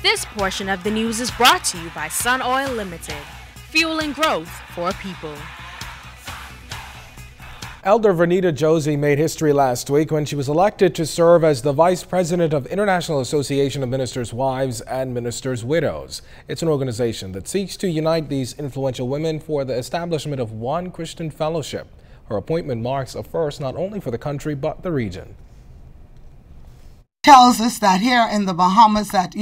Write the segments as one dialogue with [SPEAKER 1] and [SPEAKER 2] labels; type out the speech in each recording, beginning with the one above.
[SPEAKER 1] This portion of the news is brought to you by Sun Oil Limited, fueling growth for people.
[SPEAKER 2] Elder Vernita Josey made history last week when she was elected to serve as the Vice President of International Association of Ministers' Wives and Ministers' Widows. It's an organization that seeks to unite these influential women for the establishment of one Christian fellowship. Her appointment marks a first not only for the country but the region.
[SPEAKER 3] Tells us that here in the Bahamas that,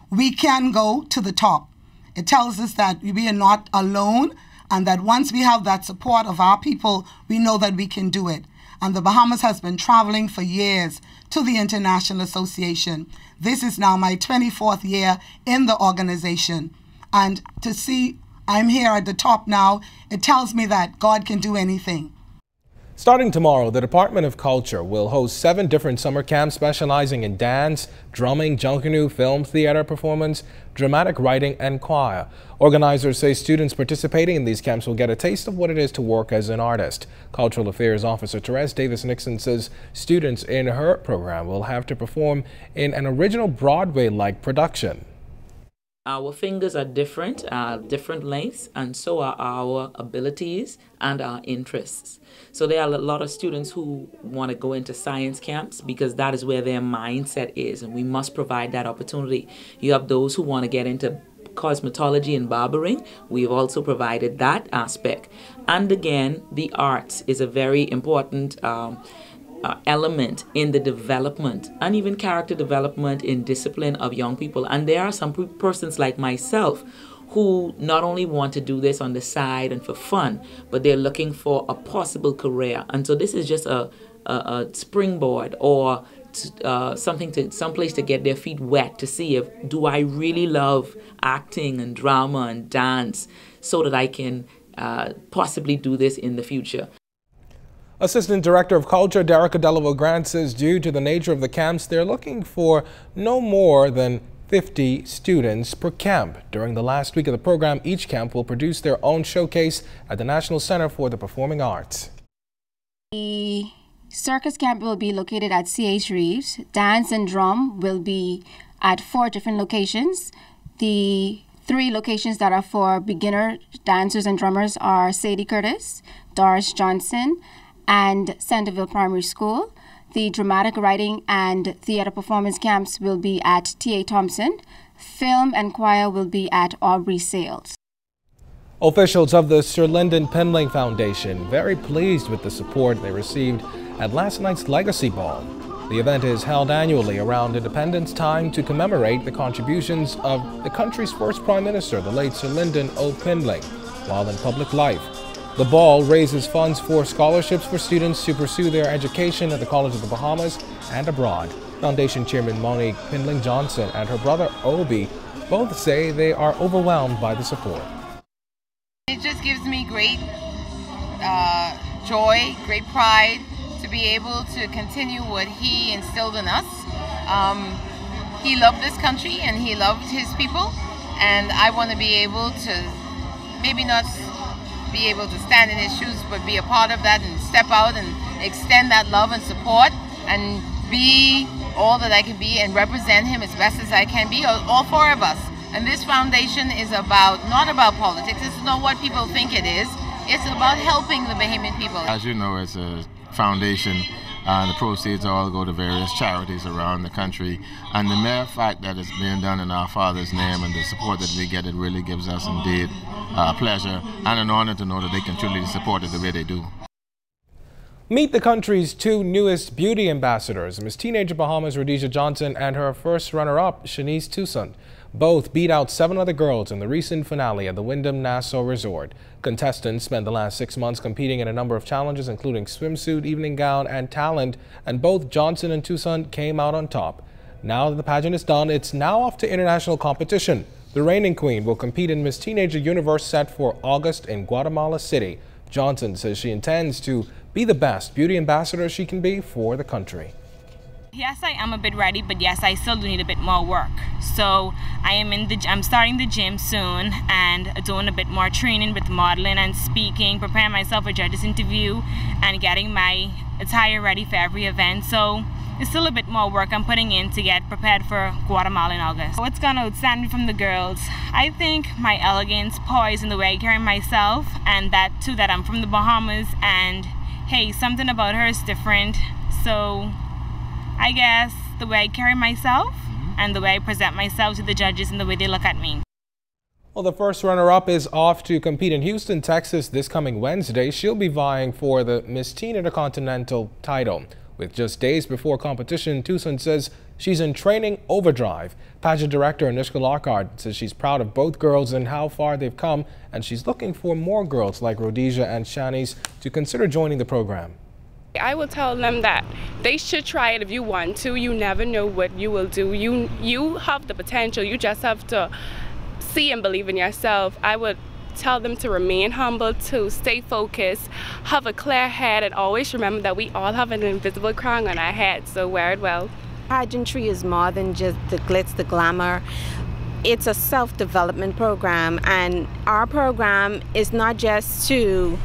[SPEAKER 3] we can go to the top. It tells us that we are not alone, and that once we have that support of our people, we know that we can do it. And the Bahamas has been traveling for years to the International Association. This is now my 24th year in the organization. And to see I'm here at the top now, it tells me that God can do anything.
[SPEAKER 2] Starting tomorrow, the Department of Culture will host 7 different summer camps specializing in dance, drumming, junkanoo, film, theater performance, dramatic writing, and choir. Organizers say students participating in these camps will get a taste of what it is to work as an artist. Cultural Affairs Officer Therese Davis-Nixon says students in her program will have to perform in an original Broadway-like production.
[SPEAKER 4] Our fingers are different lengths, and so are our abilities and our interests. So there are a lot of students who want to go into science camps because that is where their mindset is, and we must provide that opportunity. You have those who want to get into cosmetology and barbering. We've also provided that aspect. And again, the arts is a very important element in the development and even character development in discipline of young people. And there are some persons like myself who not only want to do this on the side and for fun, but they're looking for a possible career. And so this is just a springboard or someplace to get their feet wet to see if, do I really love acting and drama and dance so that I can possibly do this in the future.
[SPEAKER 2] Assistant Director of Culture Derek Grant says due to the nature of the camps, they're looking for no more than 50 students per camp. During the last week of the program, each camp will produce their own showcase at the National Center for the Performing Arts.
[SPEAKER 5] The circus camp will be located at C.H. Reeves. Dance and drum will be at 4 different locations. The 3 locations that are for beginner dancers and drummers are Sadie Curtis, Doris Johnson, and Centerville Primary School. The dramatic writing and theater performance camps will be at T.A. Thompson. Film and choir will be at Aubrey Sales.
[SPEAKER 2] Officials of the Sir Lynden Pindling Foundation very pleased with the support they received at last night's Legacy Ball. The event is held annually around Independence Time to commemorate the contributions of the country's first Prime Minister, the late Sir Lynden O. Pindling, while in public life. The ball raises funds for scholarships for students to pursue their education at the College of the Bahamas and abroad. Foundation Chairman Monique Pindling Johnson and her brother Obi both say they are overwhelmed by the support.
[SPEAKER 6] It just gives me great joy, great pride to be able to continue what he instilled in us. He loved this country and he loved his people, and I want to be able to maybe not be able to stand in his shoes, but be a part of that and step out and extend that love and support and be all that I can be and represent him as best as I can be, all 4 of us. And this foundation is not about politics. It's not what people think it is. It's about helping the Bahamian people.
[SPEAKER 7] As you know, it's a foundation. The proceeds all go to various charities around the country. And the mere fact that it's being done in our Father's name and the support that we get, it really gives us indeed a pleasure and an honor to know that they can truly support it the way they do.
[SPEAKER 2] Meet the country's 2 newest beauty ambassadors, Miss Teenager Bahamas Rhodesia Johnson and her first runner-up, Shanice Toussaint. Both beat out 7 other girls in the recent finale at the Wyndham Nassau Resort. Contestants spent the last 6 months competing in a number of challenges, including swimsuit, evening gown, and talent, and both Johnson and Toussaint came out on top. Now that the pageant is done, it's now off to international competition. The reigning queen will compete in Miss Teenager Universe set for August in Guatemala City. Johnson says she intends to be the best beauty ambassador she can be for the country.
[SPEAKER 8] Yes, I am a bit ready, but yes, I still do need a bit more work. So I'm starting the gym soon and doing a bit more training with modeling and speaking, preparing myself for judges interview and getting my attire ready for every event. So it's still a bit more work I'm putting in to get prepared for Guatemala in August. What's gonna outstand me from the girls? I think my elegance, poise, and the way I carry myself, and that too, that I'm from the Bahamas, and hey, something about her is different. So I guess the way I carry myself and the way I present myself to the judges and the way they look at me.
[SPEAKER 2] Well, the first runner-up is off to compete in Houston, Texas this coming Wednesday. She'll be vying for the Miss Teen Intercontinental title. With just days before competition, Tucson says she's in training overdrive. Pageant director Anushka Lockhart says she's proud of both girls and how far they've come, and she's looking for more girls like Rhodesia and Shanice to consider joining the program.
[SPEAKER 9] I will tell them that they should try it if you want to. You never know what you will do. You have the potential. You just have to see and believe in yourself. I would tell them to remain humble, to stay focused, have a clear head, and always remember that we all have an invisible crown on our head, so wear it well.
[SPEAKER 10] Pageantry is more than just the glitz, the glamour. It's a self-development program, and our program is not just to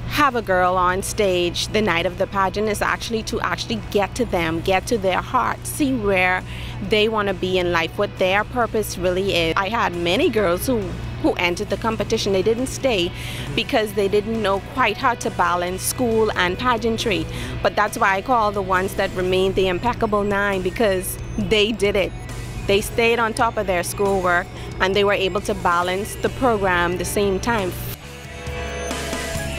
[SPEAKER 10] have a girl on stage the night of the pageant. Is actually to get to them, get to their heart, see where they want to be in life, what their purpose really is. I had many girls who entered the competition. They didn't stay because they didn't know quite how to balance school and pageantry. But that's why I call the ones that remained the impeccable 9, because they did it. They stayed on top of their schoolwork and they were able to balance the program the same time.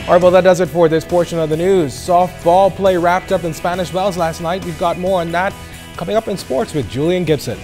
[SPEAKER 2] All right, well, that does it for this portion of the news. Softball play wrapped up in Spanish Wells last night. We've got more on that coming up in sports with Julian Gibson.